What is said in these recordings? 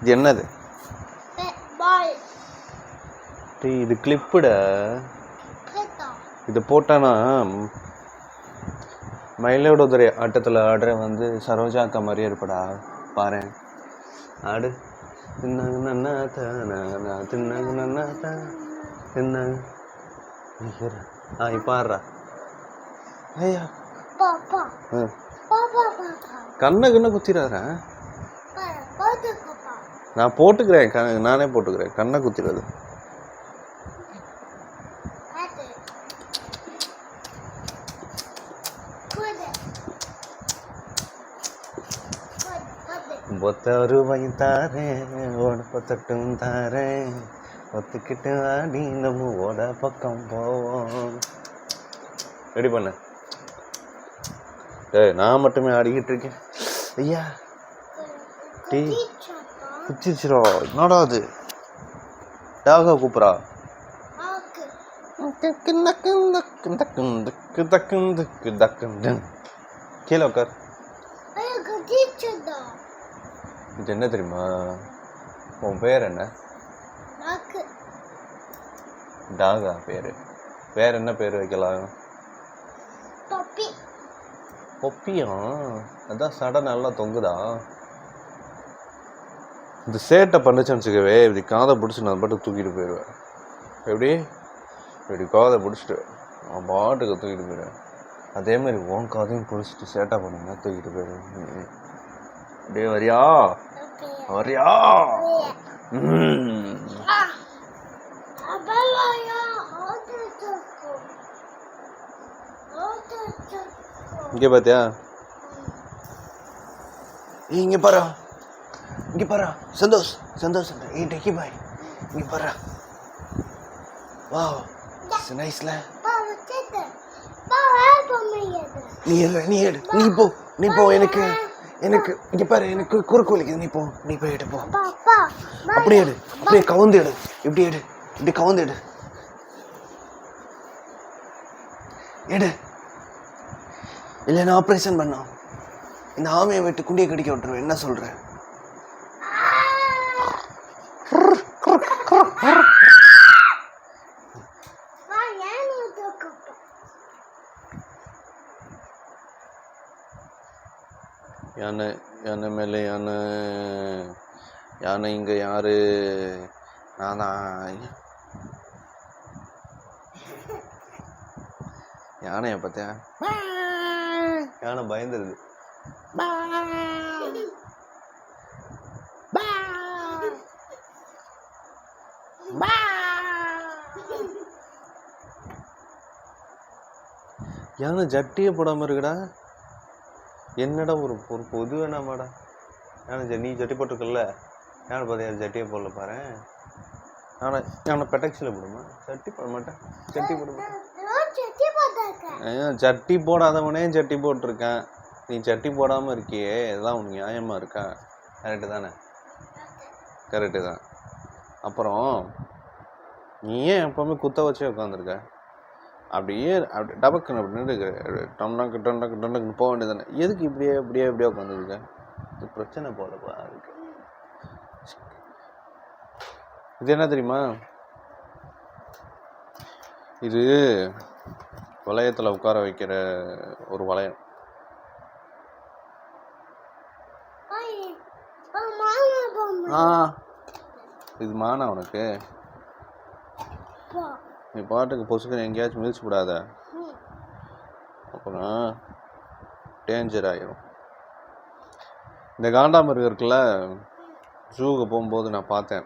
இது என்னது? இது கிளிப்புட. இது போட்டானா மயிலாடுதுறை ஆட்டத்தில் ஆடுற வந்து சரோஜா அக்கா மாதிரியே இருப்படா. பாரு ஆடு. பாடுறா. ஐயா கண்ணை குத்திடாத. நான் போட்டுக்கிறேன், நானே போட்டுக்கிறேன். கண்ணை குத்திடாது. ₹1 தாரேன், ஒடுப்பத்தட்டும் தாரேன், ஒத்துக்கிட்டு ஆடி நம்ம ஓட பக்கம் போவோம். ரெடி பண்ண. நான் மட்டுமே ஆடிக்கிட்டு இருக்கேன். ஐயா டீ குச்சிச்சிரோ. என்னடா அது? டாகா கூப்பிட்றா. கீழே உட்கார். இது என்ன தெரியுமா? உன் பேர் என்ன? டாகா பேரு. வேற என்ன பேர் வைக்கலாம்? பொப்பியா? அதான் சடை நல்லா தொங்குதா? இந்த சேட்டை பண்ணுச்சுன்னு வச்சுக்கவே, இப்படி காதை பிடிச்சி நான் பாட்டுக்கு தூக்கிட்டு போயிடுவேன். இப்படி காதை பிடிச்சிட்டு நான் பாட்டுக்கு தூக்கிட்டு போயிடுவேன். அதே மாதிரி உன் காதையும் பிடிச்சிட்டு சேட்டை பண்ணுங்க, தூக்கிட்டு போயிடுவேன். அப்படியே வரியா? வரியா? இங்கே பார்த்தியா? இங்கே பாரு, இங்கே பாரு. சந்தோஷ் பாய், இங்கே பாரு. வாவ், நைஸ்ல. நீ போ. எனக்கு இங்கே பாரு, எனக்கு குறுக்கு வலிக்குது. நீ போய் எடு போ. அப்படியே கவுந்து எடு. இப்படி கவுந்து எடு. இல்லைன்னா ஆப்ரேஷன் பண்ணோம். இந்த ஆமையை விட்டு குண்டியை கடிக்க விட்டுருவேன். என்ன சொல்ற? யானை மேலே யானை இங்க யாரு? நானா? யானைய பார்த்தியா? யானை பயந்துருது. யானை ஜட்டியே போடாம இருக்குடா. என்னடா ஒரு பொது வேணாமாடா? யானை நீ ஜட்டி போட்டிருக்கல. யானை பார்த்தியா ஜட்டியே போடல பாரு. யானை பெட்டக்ஸில் போடுமா? ஜட்டி போட மாட்டேன். ஜட்டி போட மாட்டேன். ஜட்டி போடாதவனே ஜட்டி போட்டிருக்கேன். நீ ஜட்டி போடாமல் இருக்கியே, இதெல்லாம் உனக்கு நியாயமாக இருக்கா? கரெக்டு தானே? கரெக்டு தான். அப்புறம் நீ ஏன் எப்போவுமே குத்த வச்சே உட்காந்துருக்க? அப்படியே டபக்குன்னு அப்படி நின்று டொண்டக்கு போக வேண்டியது தானே? எதுக்கு இப்படியே உட்காந்துருக்க? இது பிரச்சனை போலப்பா இருக்கு. இது என்ன தெரியுமா? இது வளையத்தில் உட்கார வைக்கிற ஒரு வளையம். இது மானா உனக்கு? நீ பாட்டுக்கு பொசுக்கு எங்கேயாச்சும் மிதிச்சு விடாத, அப்புறம் டேஞ்சர் ஆகிடும். இந்த காண்டாமிருகம் இருக்குல்ல, ஜூவுக்கு போகும்போது நான் பார்த்தேன்,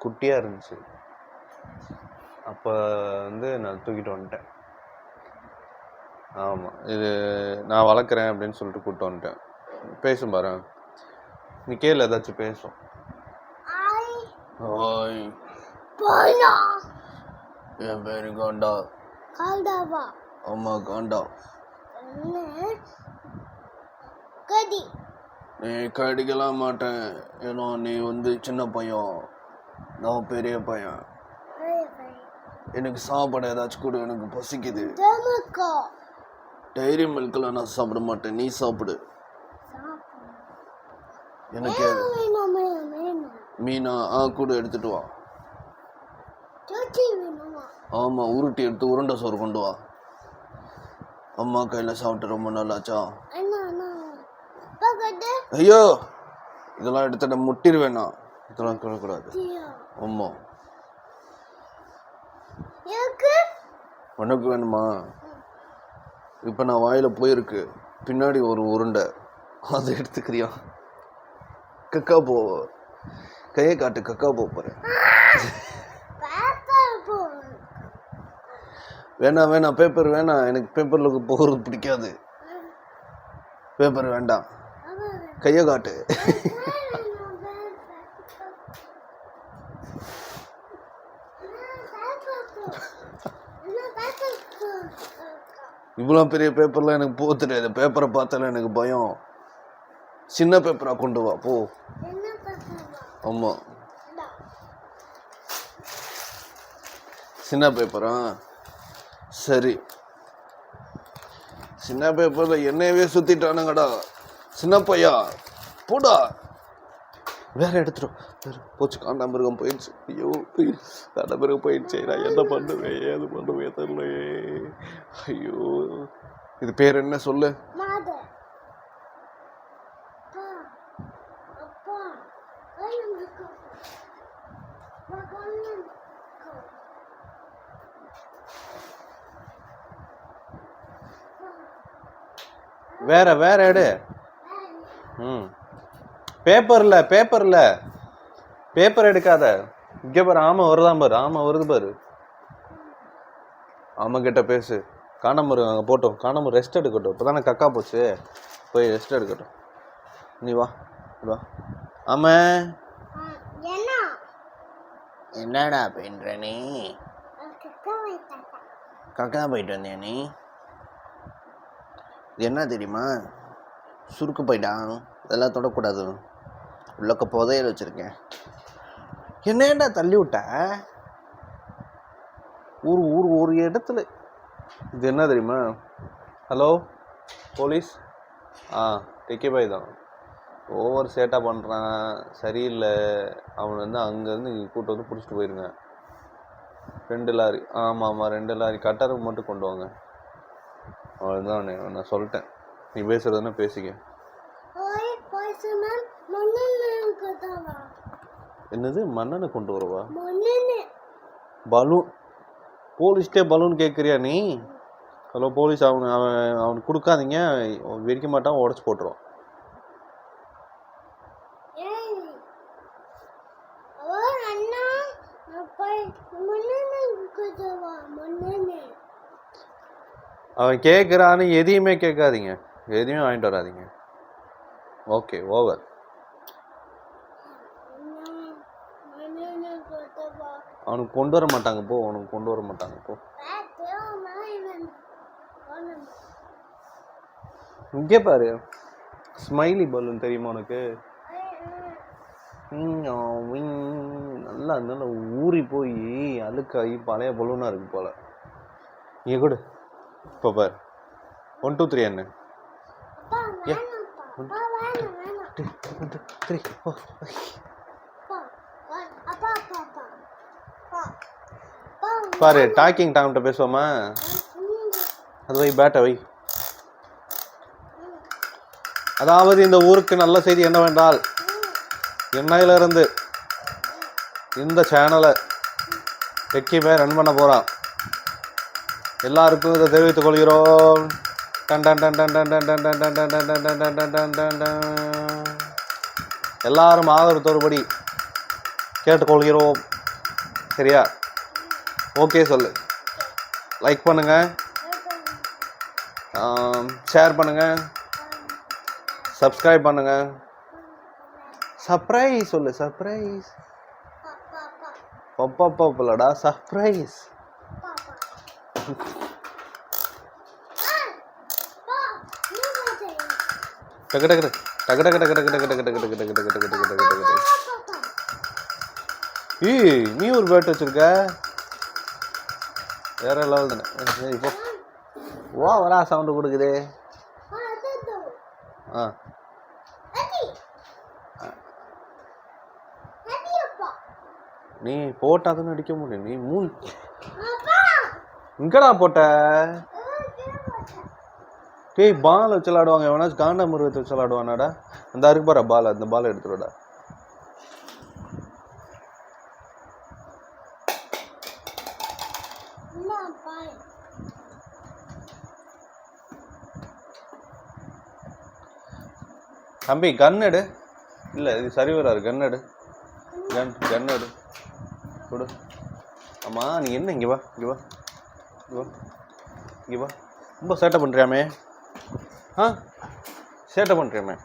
குட்டியாக இருந்துச்சு. அப்போ வந்து நான் தூக்கிட்டு வந்துட்டேன். ஆமாம், இது நான் வளர்க்குறேன் அப்படின்னு சொல்லிட்டு கூப்பிட்டு வந்துட்டேன். பேசும் பாரு, நீ கேளு, ஏதாச்சும் பேசும். ஓய், என் பேரு காண்டா. காண்டாவா? ஆமா, காண்டா. நீ கடிக்கலாம் மாட்டேன், ஏன்னா நீ வந்து சின்ன பையன், நான் பெரிய பையன். எனக்கு சாப்பாடு ஏதாச்சும் கூட, எனக்கு பசிக்குது. டைரி மில்க்லாம் நான் சாப்பிட மாட்டேன், நீ சாப்பிடு. எனக்கு மீனா கூட எடுத்துட்டு வா. ஆமாம், உருட்டி எடுத்து உருண்டை சோறு கொண்டு வா. அம்மா கையில் சாப்பிட்டு ரொம்ப நல்லாச்சா? ஐயோ, இதெல்லாம் எடுத்துட்டு முட்டிடுவேண்ணா. இதெல்லாம் கிடக்கூடாது. ஆமாம், உனக்கு வேணுமா? இப்போ நான் வாயில் போயிருக்கு, பின்னாடி ஒரு உருண்டை, அதை எடுத்துக்கிறியா? கக்கா போ, கையை காட்டு, கக்கா போகிறேன். வேணாம் வேணாம், பேப்பர் வேணாம், எனக்கு பேப்பரில் போகிறது பிடிக்காது. பேப்பர் வேண்டாம், கையை காட்டு. இவ்வளோ பெரிய பேப்பர்லாம் எனக்கு போக தெரியாது. பேப்பரை பார்த்தாலும் எனக்கு பயம். சின்ன பேப்பராக கொண்டு வா போ. ஆமாம், சின்ன பேப்பரா? சரி, சின்ன பேப்பரில் என்னையவே சுற்றிட்டானுங்கடா. சின்ன பையா போடா, வேற எடுத்துடும். போச்சு, காண்டாமிருகம் போயிடுச்சு. ஐயோ, காண்டாமிருகம் போயிடுச்சு. நான் என்ன பண்ணுவேன், ஏது பண்ணுவேன் தெரியலையே. ஐயோ, இது பேர் என்ன சொல்லு? வேற வேற எடு. பேப்பர்ல பேப்பர் எடுக்காத. இங்கே பாரு, ஆமை வருதான் பாரு, ஆமை வருது பாரு. ஆமை கிட்ட பேசு. காணாமரு அங்கே போட்டோம், காணாமரு ரெஸ்ட் எடுக்கட்டும். இப்போ தானே கக்கா போச்சு, போய் ரெஸ்ட் எடுக்கட்டும். நீ வா வா. ஆமா, என்னடா பண்ற நீ? கக்கா போயிட்டு வந்தியா நீ? இது என்ன தெரியுமா? சுருக்கு போயிட்டான், இதெல்லாம் தொடக்கூடாது. உள்ளக்க புதையல் வச்சுருக்கேன். என்னடா தள்ளி விட்ட? ஒரு இடத்துல. இது என்ன தெரியுமா? Hello police. டெக்கி பாய் தான். ஓவர் சேட்டாக பண்ணுறான், சரியில்லை. அவன் வந்து அங்கேருந்து கூட்டு வந்து பிடிச்சிட்டு போயிருங்க. 2 லாரி. ஆமாம், 2 லாரி கட்டருக்கு மட்டும் கொண்டு வாங்க. அவ்வளோதான், நான் சொல்லிட்டேன். நீ பேசுறதுன்னா பேசிக்க. என்னது மண்ணெண்ணை கொண்டு வரவா? பலூன்? போலீஸ்டே பலூன் கேட்குறியா நீ? ஹலோ போலீஸ், அவனுக்கு கொடுக்காதீங்க, வெடிக்க மாட்டான், உடச்சி போட்டுருவான். அவன் கேட்குறான்னு எதையுமே கேட்காதீங்க, எதையுமே வாங்கிட்டு வராதிங்க. Okay, over. அவனுக்கு கொண்டு வர மாட்டாங்க போ, அவனுக்கு கொண்டு வர மாட்டாங்க போ. இங்கே பாரு, ஸ்மைலி பலூன் தெரியுமா உனக்கு? நல்லா இருந்தால ஊறி போய் அழுக்காகி பழைய பலூனாக இருக்கு போல. இங்கே கொடு. இப்போ பாரு, 1 2 3 என்ன? 1 2 3 பாரு. டாக்கிங் டாம்கிட்ட பேசுவோமா? அது வை, பேட்டை வை. அதாவது இந்த ஊருக்கு நல்ல செய்தி என்னவென்றால், என்னையிலிருந்து இந்த சேனலை டெக்கி பாய் ரன் பண்ண போகிறான். எல்லாருக்கும் இதை தெரிவித்துக் கொள்கிறோம். எல்லாரும் ஆதரவு தருபடி கேட்டுக்கொள்கிறோம். சரியா? ஓகே சொல்லு. லைக் பண்ணுங்க, ஷேர் பண்ணுங்க, சப்ஸ்கிரைப் பண்ணுங்க. சர்ப்ரைஸ் சொல்லு. சர்ப்ரைஸ். பப்பா சர்ப்ரைஸ். நீ ஒரு பேட் வச்சிருக்க, வேற லெவல் தானே. இப்போ வரா சவுண்டு கொடுக்குது. நீ போட்டாதான் அடிக்க முடியும். நீ இங்கடா போட்ட? டேய் பால் வச்சு விளாடுவாங்க. எவனாச்சும் காண்டாமிருகத்தை வச்சு விளாடுவானாடா? அந்த இருக்கு பாரு பால், அந்த பால் எடுத்துடா. தம்பி கன் எடு. இல்லை இது சரி வராது. கன் எடு. கன் எடு கொடு. ஆமா நீ என்ன இங்கே வா, இங்கே வா, இங்கே வா, இங்கே வா. ரொம்ப சேட்டை பண்ணுறியாமே. சேட்டை பண்ணுறியாமே.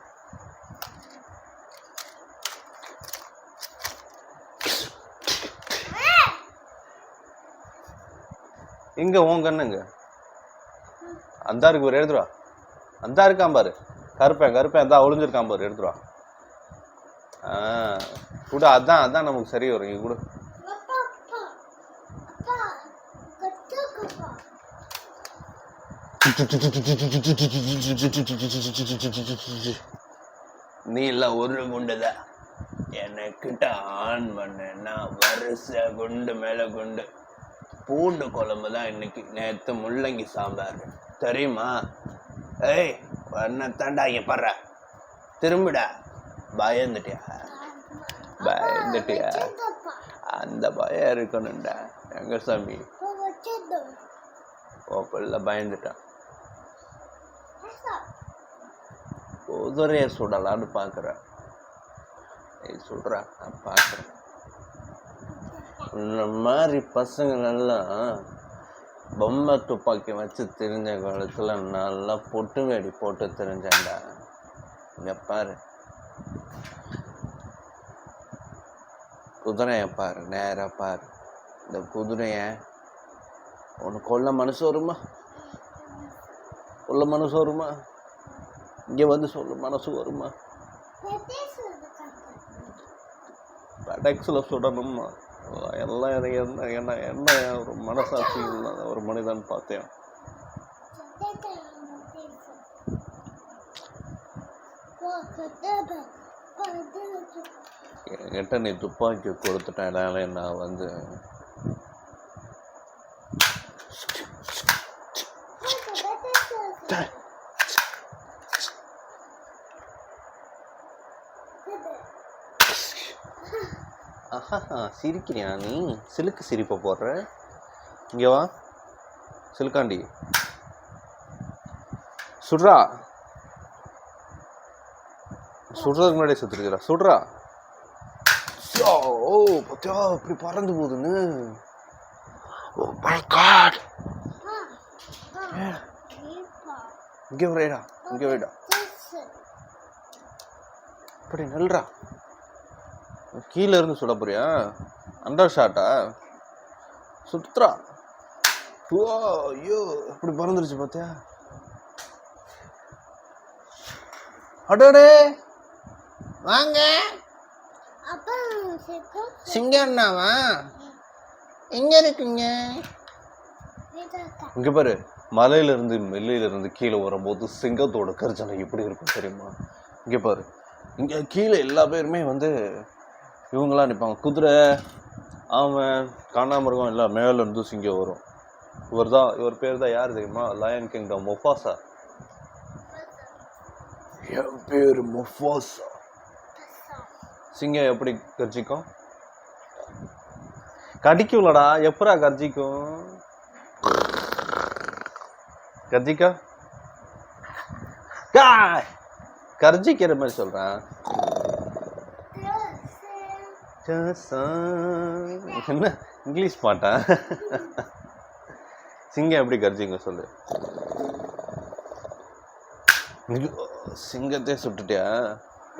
எங்க உன் கண்ணுங்க அந்த இருக்கு பாரு, எடுத்துருவா. அந்த இருக்கான் பாரு, கருப்பேன் அதான் ஒளிஞ்சிருக்கான் பாரு, எடுத்துருவா. கூட அதான் நமக்கு சரி வரும். இங்க கூட நீ எல்லாம் ஒரு குண்டுதான் எனக்கிட்ட ஆன் பண்ணா வரிசை குண்டு மேல குண்டு. பூண்டு குழம்பு தான் இன்னைக்கு. நேற்று முள்ளங்கி சாம்பார் தெரியுமா? ஏய் என்ன தாண்டா இங்க படுற, திரும்பிடா. பயந்துட்டியா? அந்த பயம் இருக்கணும்டா எங்க சாமி. பிள்ளை பயந்துட்டான். குதிரைய சுடலான்னு பாக்குறேன். சொல்ற நான் பாக்குறேன். இந்த மாதிரி பசங்களெல்லாம் பொம்மை துப்பாக்கி வச்சு தெரிஞ்ச காலத்துல நல்லா பொட்டு வேடி போட்டு தெரிஞ்சாண்டா. இங்க பாரு குதிரைய பாரு, நேரா பாரு. இந்த குதிரைய உனக்கு கொல்ல மனசு வருமா? கொல்ல மனசு வருமா? இங்க வந்து சொல்ல மனசு வருமா? பெடெக்ஸ்ல சுடணுமா? எல்லாம் என்ன என்ன ஒரு மனசாட்சி இல்லாத ஒரு மனிதன் பார்த்தேன். என்கிட்ட நீ துப்பாக்கி கொடுத்துட்டேனாலே நான் வந்து சிரிக்கிறியா நீ? சிலுக்கு சிரிப்பை போடுற. இங்கே வா சிலுக்காண்டி, சுட்றா. சுடுறதுக்கு முன்னாடியே செத்துருக்குறா. சுட்றா. ஓ பத்தியா இப்படி பறந்து போகுதுன்னு. Oh my God. இங்கே வைடா, இங்கே வைடா. இப்படி நல்றா. கீழே இருந்து சுட போறியா? அண்டர் ஷாட்டா? சுத்ரா. ஐயோ இப்படி பறந்துருச்சு பாத்தியா? அடடே வாங்க. சிங்கம்னாவா? எங்க இருக்குங்க? இங்க பாரு, மலையில இருந்து மெல்லையில இருந்து கீழே வரும்போது சிங்கத்தோட கர்ஜனை எப்படி இருக்கும் தெரியுமா? இங்க பாரு, இங்க கீழே எல்லா பேருமே வந்து இவங்களாம் நிற்பாங்க. குதிரை, அவன், காண்டாமிருகம் எல்லாம் மேல இருந்து சிங்கம் வரும். இவர் பேர் தான் யார் தெரியுமா? Line kingdom Mufasa. என் பேரு முஃபாசா. சிங்கம் எப்படி கர்ஜிக்கும்? கடிக்கும்லடா. எப்பரா கர்ஜிக்கும்? கர்ஜிக்கா கர்ஜிக்கிற மாதிரி சொல்றேன். என்ன இங்கிலீஷ் பாட்டா? சிங்கம் எப்படி கர்ஜிங்க சொல்லு. சிங்கத்தே சுட்டுட்டியா?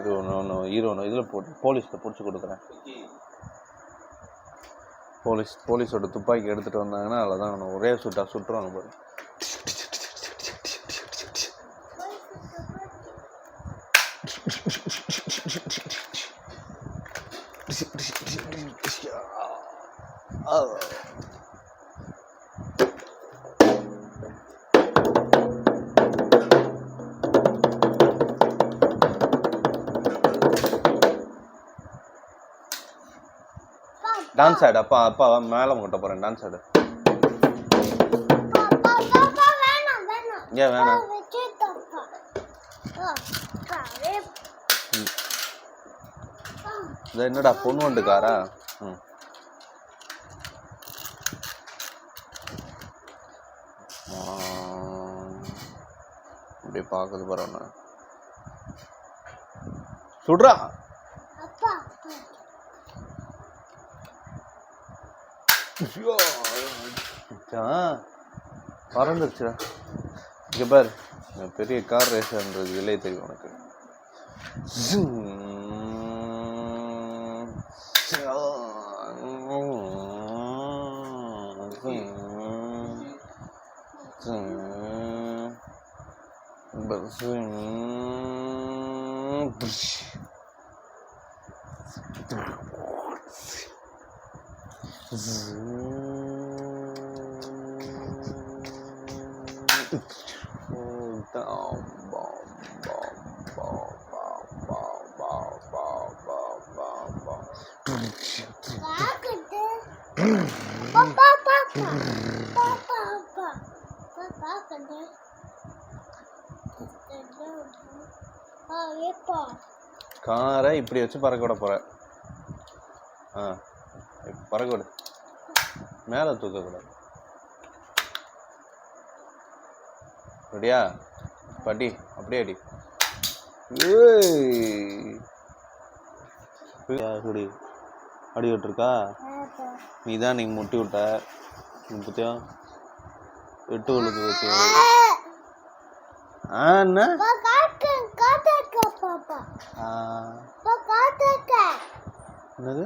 இது ஒன்று ஹீரோனு இதில் போட்டு போலீஸில் பிடிச்சி கொடுக்குறேன். போலீஸோட துப்பாக்கி எடுத்துகிட்டு வந்தாங்கன்னா அதில் தான் ஒரே சுட்டுருவாங்க பாரு. டான்ஸ் ஆடு. அப்பா அப்பா மேலே கொட்ட போகிறேன். டான்ஸ் ஆடு. ஏன் வேணாம்? இது என்னடா பொண்ணு வந்துக்காரா? ம், அப்படியே பார்க்குது பரவாயில்ல. சுடுறா. பறந்துருச்சுடா. இங்கே பாரு, பெரிய கார் ரேஸர்ன்றது இல்லையே தெரியும் உனக்கு. காரை இப்படி வச்சு பறக்க விட போற. பறக்க விடு. மேல தூக்கக்கூடாது. ரெடியா? படி அப்படியே அடி. குடி. அடி விட்டுருக்கா? நீ தான் நீங்க முட்டி விட்ட. பத்தியா எட்டு விழுது வச்சு. என்ன என்னது?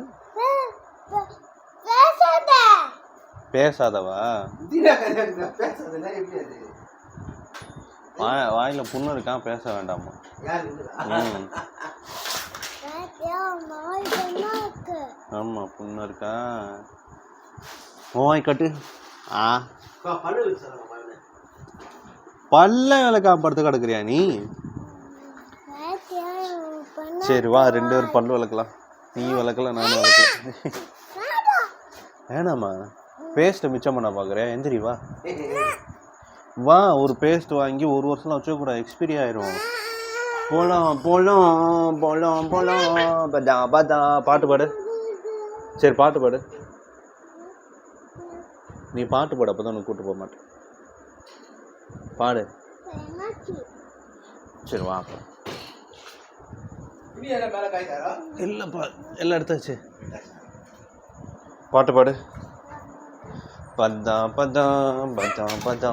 பேசாதவா? வாயில புண்ணு இருக்கான், பேச வேண்டாமா? ஆமா புண்ணு இருக்கா. வாய் கட்டு. பல்ல விளக்கா படுத்து கிடக்குறியா நீ? சரி வா, 2 பேரும் பல்லு விளக்கலாம். நீ விளக்கல, நானும் விளக்கல. வேணாமா? பேஸ்ட்டை மிச்சம் பண்ண பார்க்குறேன். எந்திரி வா. வா, ஒரு பேஸ்ட் வாங்கி 1 வருஷம்லாம் வச்சுக்கூடாது, எக்ஸ்பீரி ஆயிரும். போலாம் போலாம் போலாம் போலாம். பதா பதா. பாட்டு பாடு. சரி பாட்டு பாடு. நீ பாட்டு பாடு, அப்போ தான் உனக்கு கூப்பிட்டு போக மாட்டேன். பாடு. சரி வா. இல்லைப்பா, எல்லாம் எடுத்தாச்சு. பாட்டு பாடு. பதா பதா பதா பதா.